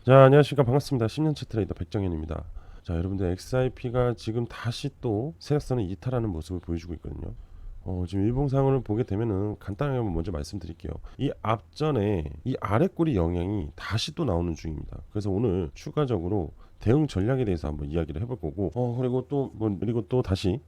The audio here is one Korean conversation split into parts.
자, 안녕하십니까. 반갑습니다. 10년차 트레이더 백정현입니다. 자, 여러분들 XIP가 지금 다시 또 세력선을 이탈하는 모습을 보여주고 있거든요. 지금 일봉상을 보게 되면은 간단하게 한번 먼저 말씀드릴게요. 이 앞전에 이 아래 꼬리 영향이 다시 또 나오는 중입니다. 그래서 오늘 추가적으로 대응 전략에 대해서 한번 이야기를 해볼 거고, 그리고 또 다시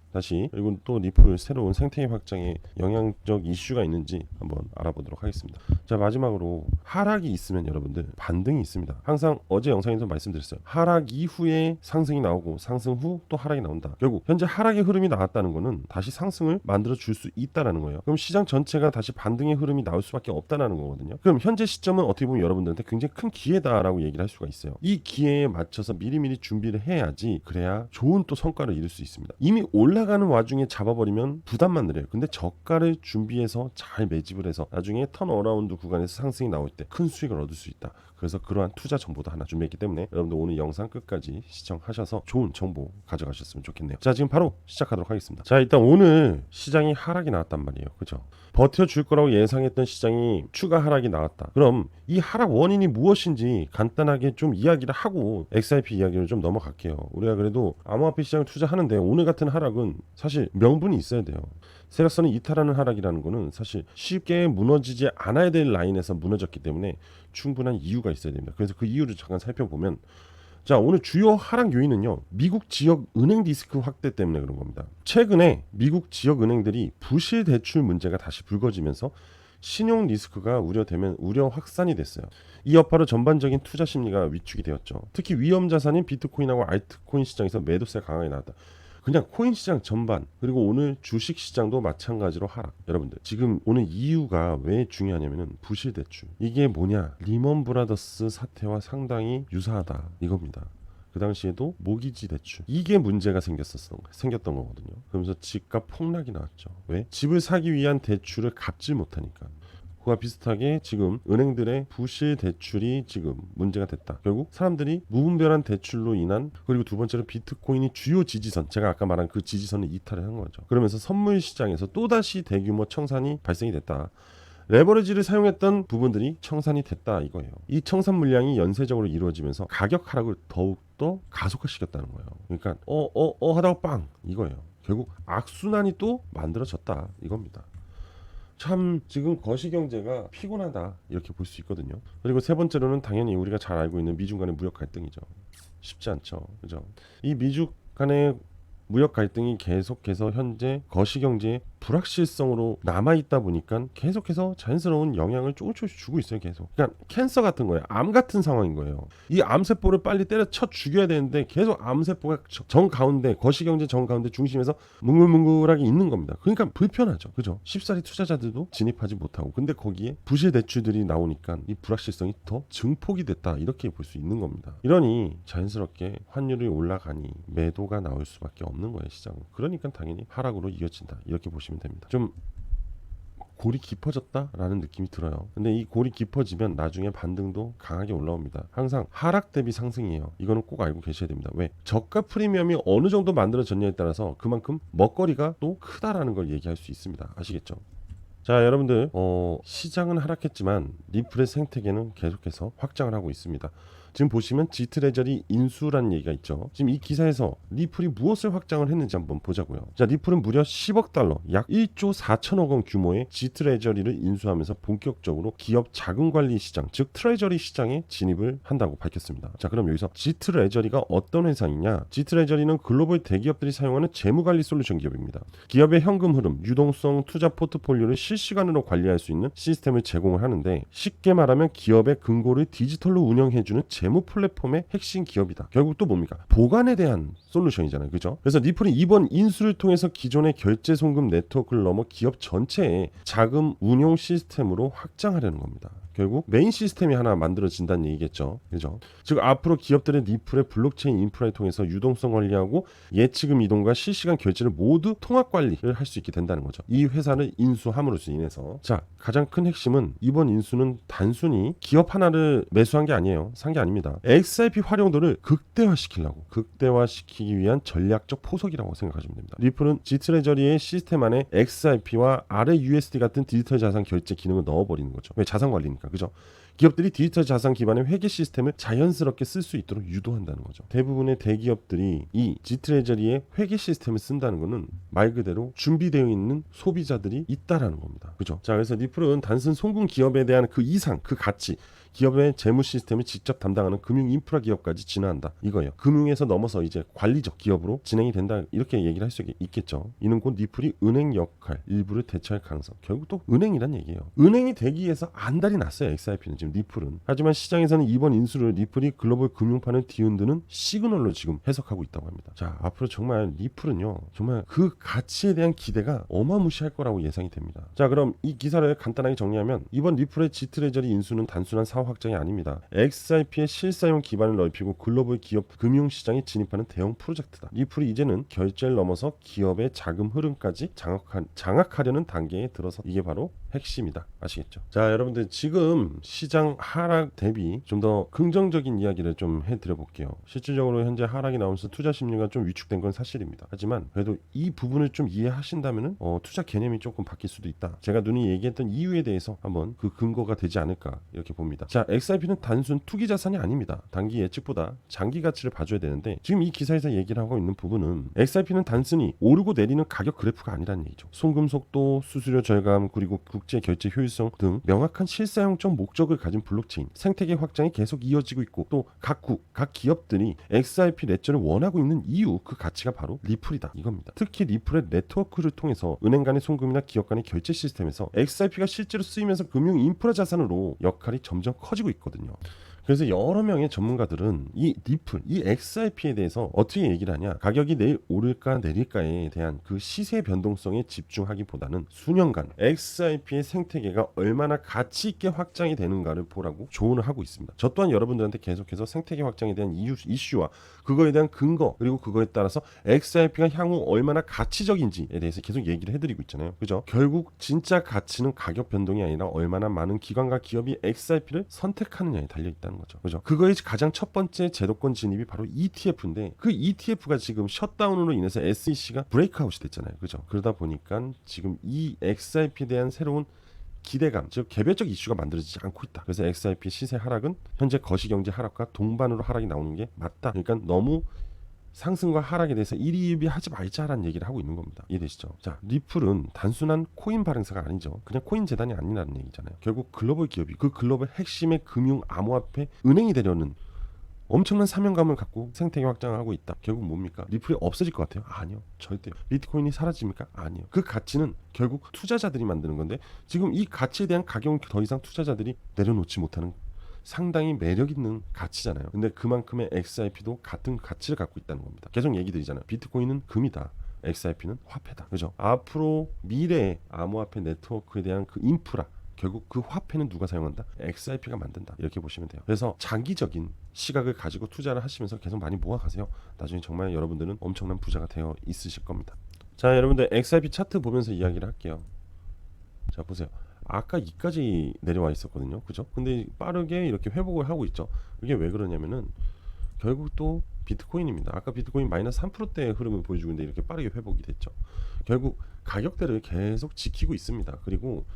그리고 또 리플 새로운 생태계 확장에 영향적 이슈가 있는지 한번 알아보도록 하겠습니다. 자, 마지막으로 하락이 있으면 여러분들 반등이 있습니다. 항상 어제 영상에서 말씀드렸어요. 하락 이후에 상승이 나오고 상승 후 또 하락이 나온다. 결국 현재 하락의 흐름이 나왔다는 거는 다시 상승을 만들어 줄 수 있다라는 거예요. 그럼 시장 전체가 다시 반등의 흐름이 나올 수밖에 없다라는 거거든요. 그럼 현재 시점은 어떻게 보면 여러분들한테 굉장히 큰 기회다라고 얘기를 할 수가 있어요. 이 기회에 맞춰서 미리미리 준비를 해야지, 그래야 좋은 또 성과를 이룰 수 있습니다. 이미 올라가는 와중에 잡아버리면 부담만 늘어요. 근데 저가를 준비해서 잘 매집을 해서 나중에 턴어라운드 구간에서 상승이 나올 때 큰 수익을 얻을 수 있다. 그래서 그러한 투자 정보도 하나 준비했기 때문에 여러분들 오늘 영상 끝까지 시청하셔서 좋은 정보 가져가셨으면 좋겠네요. 자, 지금 바로 시작하도록 하겠습니다. 자, 일단 오늘 시장이 하락이 나왔단 말이에요. 그죠? 버텨줄 거라고 예상했던 시장이 추가 하락이 나왔다. 그럼 이 하락 원인이 무엇인지 간단하게 좀 이야기를 하고 XIP 이야기를 좀 넘어갈게요. 우리가 그래도 암호화폐 시장을 투자하는데 오늘 같은 하락은 사실 명분이 있어야 돼요. 세력선을 이탈하는 하락이라는 거는 사실 쉽게 무너지지 않아야 될 라인에서 무너졌기 때문에 충분한 이유가 있어야 됩니다. 그래서 그 이유를 잠깐 살펴보면, 자, 오늘 주요 하락 요인은요, 미국 지역 은행 리스크 확대 때문에 그런 겁니다. 최근에 미국 지역 은행들이 부실 대출 문제가 다시 불거지면서 신용 리스크가 우려되면 우려 확산이 됐어요. 이 여파로 전반적인 투자 심리가 위축이 되었죠. 특히 위험 자산인 비트코인하고 알트코인 시장에서 매도세가 강하게 나왔다. 그냥 코인 시장 전반, 그리고 오늘 주식 시장도 마찬가지로 하락. 여러분들 지금 오늘 이유가 왜 중요하냐면은 부실 대출. 이게 뭐냐? 리먼 브라더스 사태와 상당히 유사하다 이겁니다. 그 당시에도 모기지 대출, 이게 문제가 생겼던 거거든요. 그러면서 집값 폭락이 나왔죠. 왜? 집을 사기 위한 대출을 갚지 못하니까. 그와 비슷하게 지금 은행들의 부실 대출이 지금 문제가 됐다. 결국 사람들이 무분별한 대출로 인한, 그리고 두 번째로 비트코인이 주요 지지선, 제가 아까 말한 그 지지선을 이탈을 한 거죠. 그러면서 선물 시장에서 또다시 대규모 청산이 발생이 됐다. 레버리지를 사용했던 부분들이 청산이 됐다 이거예요. 이 청산 물량이 연쇄적으로 이루어지면서 가격 하락을 더욱더 가속화시켰다는 거예요. 그러니까 하다가 빵 이거예요. 결국 악순환이 또 만들어졌다 이겁니다. 참 지금 거시경제가 피곤하다 이렇게 볼 수 있거든요. 그리고 세 번째로는 당연히 우리가 잘 알고 있는 미중 간의 무역 갈등이죠. 쉽지 않죠. 그죠? 이 미중 간의 무역 갈등이 계속해서 현재 거시경제의 불확실성으로 남아있다 보니까 계속해서 자연스러운 영향을 조금씩 주고 있어요. 계속. 그러니까 캔서 같은 거예요. 암 같은 상황인 거예요. 이 암세포를 빨리 때려쳐 죽여야 되는데 계속 암세포가 정 가운데, 거시경제 정 가운데 중심에서 뭉글뭉글하게 있는 겁니다. 그러니까 불편하죠. 그죠? 쉽사리 투자자들도 진입하지 못하고, 근데 거기에 부실 대출들이 나오니까 이 불확실성이 더 증폭이 됐다 이렇게 볼 수 있는 겁니다. 이러니 자연스럽게 환율이 올라가니 매도가 나올 수밖에 없는 거예요, 시장은. 그러니까 당연히 하락으로 이어진다 이렇게 보시면 됩니다. 좀 골이 깊어졌다라는 느낌이 들어요. 근데 이 골이 깊어지면 나중에 반등도 강하게 올라옵니다. 항상 하락 대비 상승이에요. 이거는 꼭 알고 계셔야 됩니다. 왜? 저가 프리미엄이 어느 정도 만들어졌냐에 따라서 그만큼 먹거리가 또 크다라는 걸 얘기할 수 있습니다. 아시겠죠? 자, 여러분들 시장은 하락했지만 리플의 생태계는 계속해서 확장을 하고 있습니다. 지금 보시면 지트레저리 인수란 얘기가 있죠. 지금 이 기사에서 리플이 무엇을 확장을 했는지 한번 보자고요. 자, 리플은 무려 10억 달러, 약 1조 4천억 원 규모의 지트레저리를 인수하면서 본격적으로 기업 자금 관리 시장, 즉 트레저리 시장에 진입을 한다고 밝혔습니다. 자, 그럼 여기서 지트레저리가 어떤 회사이냐? 지트레저리는 글로벌 대기업들이 사용하는 재무관리 솔루션 기업입니다. 기업의 현금 흐름, 유동성, 투자 포트폴리오를 실시간으로 관리할 수 있는 시스템을 제공을 하는데, 쉽게 말하면 기업의 금고를 디지털로 운영해주는 재무 플랫폼의 핵심 기업이다. 결국 또 뭡니까? 보관에 대한 솔루션이잖아요. 그죠? 그래서 리플이 이번 인수를 통해서 기존의 결제 송금 네트워크를 넘어 기업 전체의 자금 운용 시스템으로 확장하려는 겁니다. 결국 메인 시스템이 하나 만들어진다는 얘기겠죠. 그죠? 즉 앞으로 기업들의 리플의 블록체인 인프라를 통해서 유동성 관리하고 예치금 이동과 실시간 결제를 모두 통합 관리를 할 수 있게 된다는 거죠. 이 회사를 인수함으로써 인해서, 자, 가장 큰 핵심은 이번 인수는 단순히 기업 하나를 매수한 게 아니에요. 산 게 아닙니다. XRP 활용도를 극대화시키기 위한 전략적 포석이라고 생각하시면 됩니다. 리플은 G트레저리의 시스템 안에 XRP와 RAUSD 같은 디지털 자산 결제 기능을 넣어버리는 거죠. 왜? 자산 관리니까. 그죠? 기업들이 디지털 자산 기반의 회계 시스템을 자연스럽게 쓸 수 있도록 유도한다는 거죠. 대부분의 대기업들이 이 지트레저리의 회계 시스템을 쓴다는 것은 말 그대로 준비되어 있는 소비자들이 있다라는 겁니다. 그죠? 자, 그래서 리플은 단순 송금 기업에 대한 그 이상, 그 가치, 기업의 재무 시스템을 직접 담당하는 금융 인프라 기업까지 진화한다. 이거예요. 금융에서 넘어서 이제 관리적 기업으로 진행이 된다. 이렇게 얘기를 할 수 있겠죠. 이는 곧 리플이 은행 역할 일부를 대체할 가능성. 결국 또 은행이란 얘기예요. 은행이 되기 위해서 안달이 났어요. XRP는 지금 리플은. 하지만 시장에서는 이번 인수를 리플이 글로벌 금융판을 뒤흔드는 시그널로 지금 해석하고 있다고 합니다. 자, 앞으로 정말 리플은요. 정말 그 가치에 대한 기대가 어마무시할 거라고 예상이 됩니다. 자, 그럼 이 기사를 간단하게 정리하면 이번 리플의 지트레저리 인수는 단순한 사업 확장이 아닙니다. XRP의 실사용 기반을 넓히고 글로벌 기업 금융시장에 진입하는 대형 프로젝트다. 리플이 이제는 결제를 넘어서 기업의 자금 흐름까지 장악하려는 단계에 들어서 이게 바로 핵심이다. 아시겠죠? 자, 여러분들 지금 시장 하락 대비 좀 더 긍정적인 이야기를 좀 해드려 볼게요. 실질적으로 현재 하락이 나오면서 투자 심리가 좀 위축된 건 사실입니다. 하지만 그래도 이 부분을 좀 이해하신다면은 투자 개념이 조금 바뀔 수도 있다. 제가 눈이 얘기했던 이유에 대해서 한번 그 근거가 되지 않을까 이렇게 봅니다. 자, XRP는 단순 투기 자산이 아닙니다. 단기 예측보다 장기 가치를 봐줘야 되는데 지금 이 기사에서 얘기를 하고 있는 부분은 XRP는 단순히 오르고 내리는 가격 그래프가 아니라는 얘기죠. 송금 속도, 수수료 절감, 그리고 국제 결제 효율성 등 명확한 실사용적 목적을 가진 블록체인 생태계 확장이 계속 이어지고 있고 또 각 기업들이 XRP 레저를 원하고 있는 이유 그 가치가 바로 리플이다 이겁니다. 특히 리플의 네트워크를 통해서 은행 간의 송금이나 기업 간의 결제 시스템에서 XRP가 실제로 쓰이면서 금융 인프라 자산으로 역할이 점점 커지고 있거든요. 그래서 여러 명의 전문가들은 이 리플, 이 XRP에 대해서 어떻게 얘기를 하냐, 가격이 내일 오를까 내릴까에 대한 그 시세 변동성에 집중하기보다는 수년간 XRP의 생태계가 얼마나 가치 있게 확장이 되는가를 보라고 조언을 하고 있습니다. 저 또한 여러분들한테 계속해서 생태계 확장에 대한 이슈와 그거에 대한 근거 그리고 그거에 따라서 XRP가 향후 얼마나 가치적인지에 대해서 계속 얘기를 해드리고 있잖아요. 그죠? 결국 진짜 가치는 가격 변동이 아니라 얼마나 많은 기관과 기업이 XRP를 선택하느냐에 달려있다는 거죠. 그죠? 그거의 가장 첫 번째 제도권 진입이 바로 ETF인데 그 ETF가 지금 셧다운으로 인해서 SEC가 브레이크아웃이 됐잖아요. 그죠? 그러다 보니까 지금 이 XRP에 대한 새로운 기대감, 즉 개별적 이슈가 만들어지지 않고 있다. 그래서 XRP 시세 하락은 현재 거시경제 하락과 동반으로 하락이 나오는 게 맞다. 그러니까 너무 상승과 하락에 대해서 일희일비하지 말자라는 얘기를 하고 있는 겁니다. 이해되시죠? 자, 리플은 단순한 코인 발행사가 아니죠. 그냥 코인 재단이 아니라는 얘기잖아요. 결국 글로벌 기업이 그 글로벌 핵심의 금융 암호화폐 은행이 되려는 엄청난 사명감을 갖고 생태계 확장을 하고 있다. 결국 뭡니까? 리플이 없어질 것 같아요? 아니요. 절대요. 비트코인이 사라집니까? 아니요. 그 가치는 결국 투자자들이 만드는 건데 지금 이 가치에 대한 가격은 더 이상 투자자들이 내려놓지 못하는 상당히 매력 있는 가치잖아요. 근데 그만큼의 XRP도 같은 가치를 갖고 있다는 겁니다. 계속 얘기 드리잖아요. 비트코인은 금이다. XRP는 화폐다. 그죠? 앞으로 미래의 암호화폐 네트워크에 대한 그 인프라 결국 그 화폐는 누가 사용한다? XRP가 만든다. 이렇게 보시면 돼요. 그래서 장기적인 시각을 가지고 투자를 하시면서 계속 많이 모아가세요. 나중에 정말 여러분들은 엄청난 부자가 되어 있으실 겁니다. 자, 여러분들 XRP 차트 보면서 이야기를 할게요. 자, 보세요. 아까 이까지 내려와 있었거든요. 그죠? 근데 빠르게 이렇게 회복을 하고 있죠. 이게 왜 그러냐면은 결국 또 비트코인입니다. 아까 비트코인 마이너스 3%대의 흐름을 보여주고 있는데 이렇게 빠르게 회복이 됐죠. 결국 가격대를 계속 지키고 있습니다. 그리고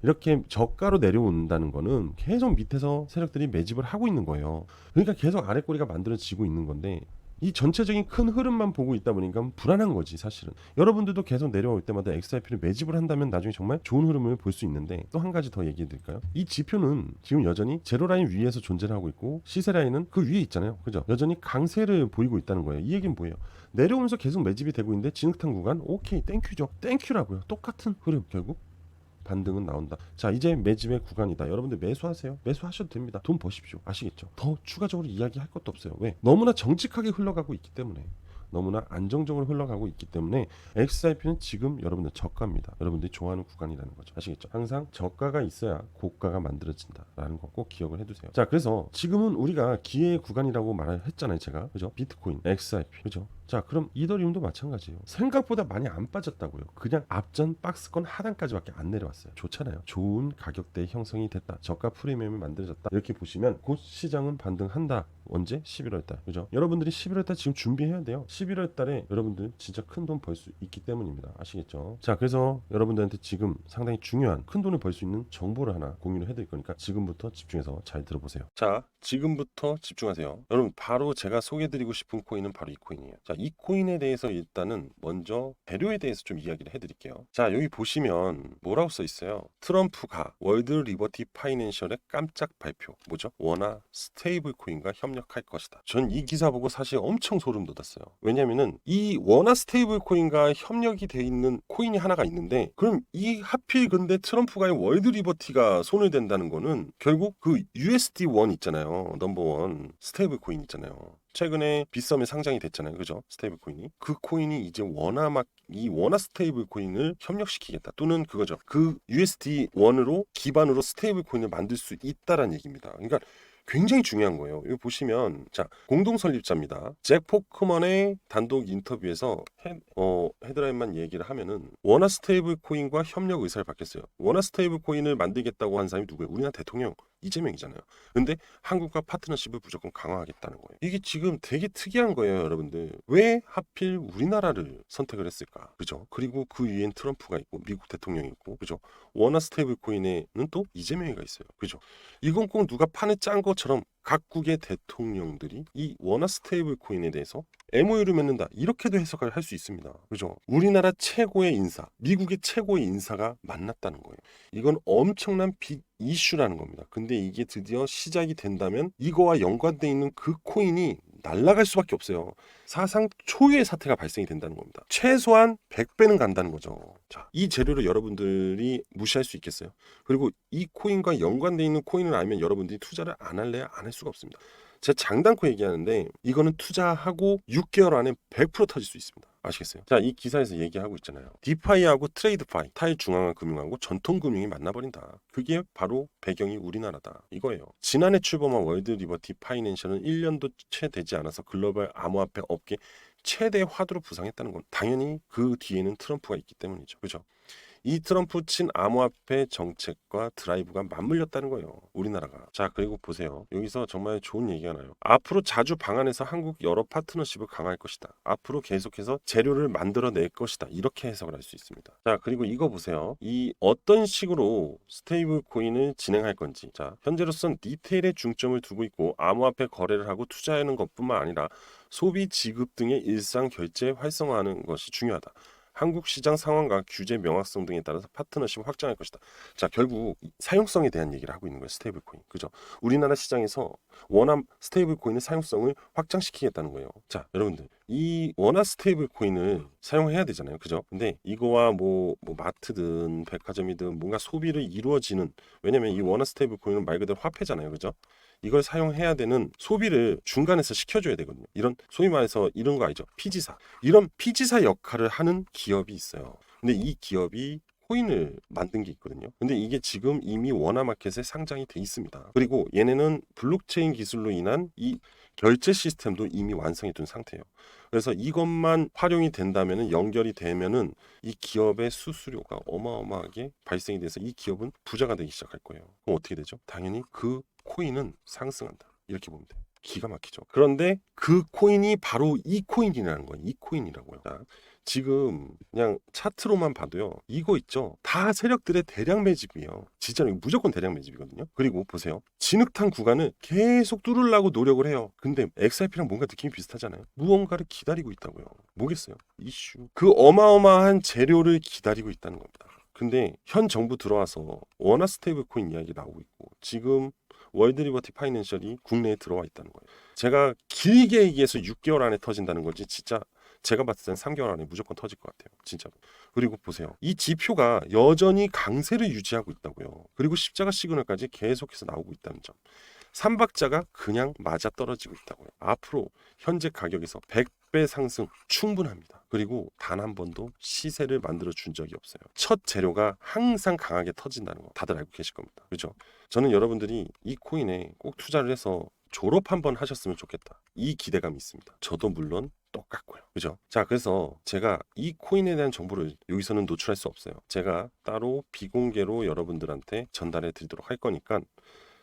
이렇게 저가로 내려온다는 거는 계속 밑에서 세력들이 매집을 하고 있는 거예요. 그러니까 계속 아랫꼬리가 만들어지고 있는 건데 이 전체적인 큰 흐름만 보고 있다 보니까 불안한 거지 사실은. 여러분들도 계속 내려올 때마다 XRP를 매집을 한다면 나중에 정말 좋은 흐름을 볼 수 있는데 또 한 가지 더 얘기해 드릴까요? 이 지표는 지금 여전히 제로라인 위에서 존재를 하고 있고 시세라인은 그 위에 있잖아요. 그죠? 여전히 강세를 보이고 있다는 거예요. 이 얘기는 뭐예요? 내려오면서 계속 매집이 되고 있는데 진흙탕 구간 오케이 땡큐죠. 땡큐라고요. 똑같은 흐름 결국 반등은 나온다. 자, 이제 매집의 구간이다. 여러분들 매수하세요. 매수하셔도 됩니다. 돈 버십시오. 아시겠죠? 더 추가적으로 이야기할 것도 없어요. 왜? 너무나 정직하게 흘러가고 있기 때문에, 너무나 안정적으로 흘러가고 있기 때문에 XRP는 지금 여러분들 저가입니다. 여러분들이 좋아하는 구간이라는 거죠. 아시겠죠? 항상 저가가 있어야 고가가 만들어진다라는 거 꼭 기억을 해두세요. 자, 그래서 지금은 우리가 기회의 구간이라고 말을 했잖아요. 제가. 그죠? 비트코인, XRP. 그죠? 자, 그럼 이더리움도 마찬가지예요. 생각보다 많이 안 빠졌다고요. 그냥 앞전 박스권 하단까지밖에 안 내려왔어요. 좋잖아요. 좋은 가격대 형성이 됐다. 저가 프리미엄이 만들어졌다. 이렇게 보시면 곧 시장은 반등한다. 언제? 11월 달. 그죠? 여러분들이 11월 달 지금 준비해야 돼요. 11월 달에 여러분들 진짜 큰 돈 벌 수 있기 때문입니다. 아시겠죠? 자, 그래서 여러분들한테 지금 상당히 중요한 큰 돈을 벌 수 있는 정보를 하나 공유를 해드릴 거니까 지금부터 집중해서 잘 들어보세요. 자, 지금부터 집중하세요. 여러분, 바로 제가 소개해드리고 싶은 코인은 바로 이 코인이에요. 자, 이 코인에 대해서 일단은 먼저 재료에 대해서 좀 이야기를 해드릴게요. 자, 여기 보시면 뭐라고 써 있어요? 트럼프가 월드 리버티 파이낸셜의 깜짝 발표. 뭐죠? 원화 스테이블 코인과 협력할 것이다. 전 이 기사 보고 사실 엄청 소름 돋았어요. 왜냐면은 이 원화 스테이블 코인과 협력이 돼 있는 코인이 하나가 있는데, 그럼 이 하필 근데 트럼프가 월드 리버티가 손을 댄다는 거는 결국 그 USD1 있잖아요. 넘버원 스테이블 코인 있잖아요. 최근에 빗썸에 상장이 됐잖아요. 그죠? 스테이블 코인이. 그 코인이 이제 이 원화 스테이블 코인을 협력시키겠다. 또는 그거죠. 그 USD1으로 기반으로 스테이블 코인을 만들 수 있다라는 얘기입니다. 그러니까 굉장히 중요한 거예요. 여기 보시면 자, 공동 설립자입니다. 잭 포크먼의 단독 인터뷰에서 헤드라인만 얘기를 하면은 원화 스테이블 코인과 협력 의사를 밝혔어요. 원화 스테이블 코인을 만들겠다고 한 사람이 누구예요? 우리나라 대통령 이재명이잖아요. 근데 한국과 파트너십을 무조건 강화하겠다는 거예요. 이게 지금 되게 특이한 거예요, 여러분들. 왜 하필 우리나라를 선택을 했을까? 그죠? 그리고 그 위엔 트럼프가 있고 미국 대통령이 있고, 그죠? 원화 스테이블 코인에는 또 이재명이가 있어요. 그죠? 이건 꼭 누가 판을 짠 것처럼 각국의 대통령들이 이 원화 스테이블 코인에 대해서 MOU를 맺는다. 이렇게도 해석을 할 수 있습니다. 그죠? 우리나라 최고의 인사, 미국의 최고의 인사가 만났다는 거예요. 이건 엄청난 빅 이슈라는 겁니다. 근데 이게 드디어 시작이 된다면 이거와 연관돼 있는 그 코인이 날아갈 수밖에 없어요. 사상 초유의 사태가 발생이 된다는 겁니다. 최소한 100배는 간다는 거죠. 자, 이 재료를 여러분들이 무시할 수 있겠어요? 그리고 이 코인과 연관돼 있는 코인을 알면 여러분들이 투자를 안 할래야 안 할 수가 없습니다. 제가 장담코 얘기하는데 이거는 투자하고 6개월 안에 100% 터질 수 있습니다. 아시겠어요? 자, 이 기사에서 얘기하고 있잖아요. 디파이하고 트레이드파이, 탈중앙화 금융하고 전통금융이 만나버린다. 그게 바로 배경이 우리나라다. 이거예요. 지난해 출범한 월드 리버티 파이낸셜은 1년도 채 되지 않아서 글로벌 암호화폐 업계 최대 화두로 부상했다는 건 당연히 그 뒤에는 트럼프가 있기 때문이죠. 그죠? 이 트럼프 친 암호화폐 정책과 드라이브가 맞물렸다는 거예요. 우리나라가. 자, 그리고 보세요. 여기서 정말 좋은 얘기가 나요. 앞으로 자주 방한해서 한국 여러 파트너십을 강화할 것이다. 앞으로 계속해서 재료를 만들어낼 것이다. 이렇게 해석을 할 수 있습니다. 자, 그리고 이거 보세요. 이 어떤 식으로 스테이블 코인을 진행할 건지. 자, 현재로선 디테일에 중점을 두고 있고 암호화폐 거래를 하고 투자하는 것뿐만 아니라 소비 지급 등의 일상 결제 활성화하는 것이 중요하다. 한국 시장 상황과 규제 명확성 등에 따라서 파트너십을 확장할 것이다. 자, 결국 사용성에 대한 얘기를 하고 있는 거예요. 스테이블 코인. 그죠? 우리나라 시장에서 원화 스테이블 코인의 사용성을 확장시키겠다는 거예요. 자, 여러분들. 이 원화 스테이블 코인을 사용해야 되잖아요. 그죠? 근데 이거와 뭐 마트든 백화점이든 뭔가 소비를 이루어지는, 왜냐면 이 원화 스테이블 코인은 말 그대로 화폐잖아요. 그죠? 이걸 사용해야 되는 소비를 중간에서 시켜줘야 되거든요. 이런 소위 말해서 이런 거 알죠? 피지사. 이런 피지사 역할을 하는 기업이 있어요. 근데 이 기업이 코인을 만든 게 있거든요. 근데 이게 지금 이미 원화마켓에 상장이 돼 있습니다. 그리고 얘네는 블록체인 기술로 인한 이 결제 시스템도 이미 완성해 둔 상태예요. 그래서 이것만 활용이 된다면은, 연결이 되면은 이 기업의 수수료가 어마어마하게 발생이 돼서 이 기업은 부자가 되기 시작할 거예요. 그럼 어떻게 되죠? 당연히 그 코인은 상승한다. 이렇게 보면 돼요. 기가 막히죠. 그런데 그 코인이 바로 이 코인이라는 거예요. 이 코인이라고요. 자, 지금 그냥 차트로만 봐도요. 이거 있죠. 다 세력들의 대량 매집이에요. 진짜로 무조건 대량 매집이거든요. 그리고 보세요. 진흙탕 구간을 계속 뚫으려고 노력을 해요. 근데 XRP랑 뭔가 느낌이 비슷하잖아요. 무언가를 기다리고 있다고요. 뭐겠어요? 이슈. 그 어마어마한 재료를 기다리고 있다는 겁니다. 근데 현 정부 들어와서 원화 스테이블 코인 이야기 나오고 있고, 지금 월드 리버티 파이낸셜이 국내에 들어와 있다는 거예요. 제가 길게 얘기해서 6개월 안에 터진다는 거지, 진짜 제가 봤을 땐 3개월 안에 무조건 터질 것 같아요. 진짜로. 그리고 보세요. 이 지표가 여전히 강세를 유지하고 있다고요. 그리고 십자가 시그널까지 계속해서 나오고 있다는 점. 삼박자가 그냥 맞아떨어지고 있다고요. 앞으로 현재 가격에서 100배 상승 충분합니다. 그리고 단 한 번도 시세를 만들어 준 적이 없어요. 첫 재료가 항상 강하게 터진다는 거 다들 알고 계실 겁니다. 그렇죠? 저는 여러분들이 이 코인에 꼭 투자를 해서 졸업 한번 하셨으면 좋겠다. 이 기대감이 있습니다. 저도 물론 똑같고요. 그죠? 자, 그래서 제가 이 코인에 대한 정보를 여기서는 노출할 수 없어요. 제가 따로 비공개로 여러분들한테 전달해 드리도록 할 거니까,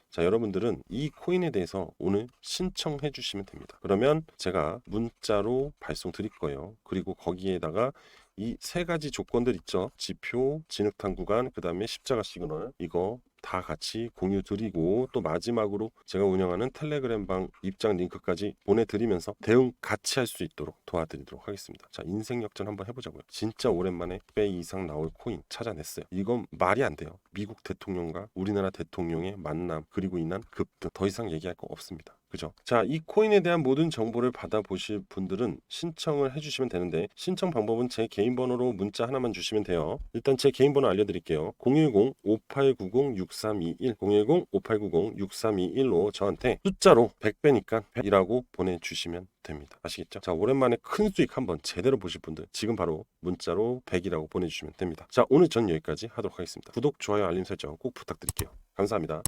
자, 여러분들은 이 코인에 대해서 오늘 신청해 주시면 됩니다. 그러면 제가 문자로 발송 드릴 거예요. 그리고 거기에다가 이 세 가지 조건들 있죠. 지표, 진흙탕 구간, 그 다음에 십자가 시그널, 이거 다 같이 공유 드리고, 또 마지막으로 제가 운영하는 텔레그램 방 입장 링크까지 보내드리면서 대응 같이 할 수 있도록 도와드리도록 하겠습니다. 자, 인생 역전 한번 해보자고요. 진짜 오랜만에 100배 이상 나올 코인 찾아냈어요. 이건 말이 안 돼요. 미국 대통령과 우리나라 대통령의 만남, 그리고 인한 급등, 더 이상 얘기할 거 없습니다. 그죠? 자, 이 코인에 대한 모든 정보를 받아보실 분들은 신청을 해주시면 되는데, 신청 방법은 제 개인 번호로 문자 하나만 주시면 돼요. 일단 제 개인 번호 알려드릴게요. 010-5890-6321 010-5890-6321로 저한테 숫자로 100배니까 100이라고 보내주시면 됩니다. 아시겠죠? 자, 오랜만에 큰 수익 한번 제대로 보실 분들 지금 바로 문자로 100이라고 보내주시면 됩니다. 자, 오늘 전 여기까지 하도록 하겠습니다. 구독, 좋아요, 알림 설정 꼭 부탁드릴게요. 감사합니다.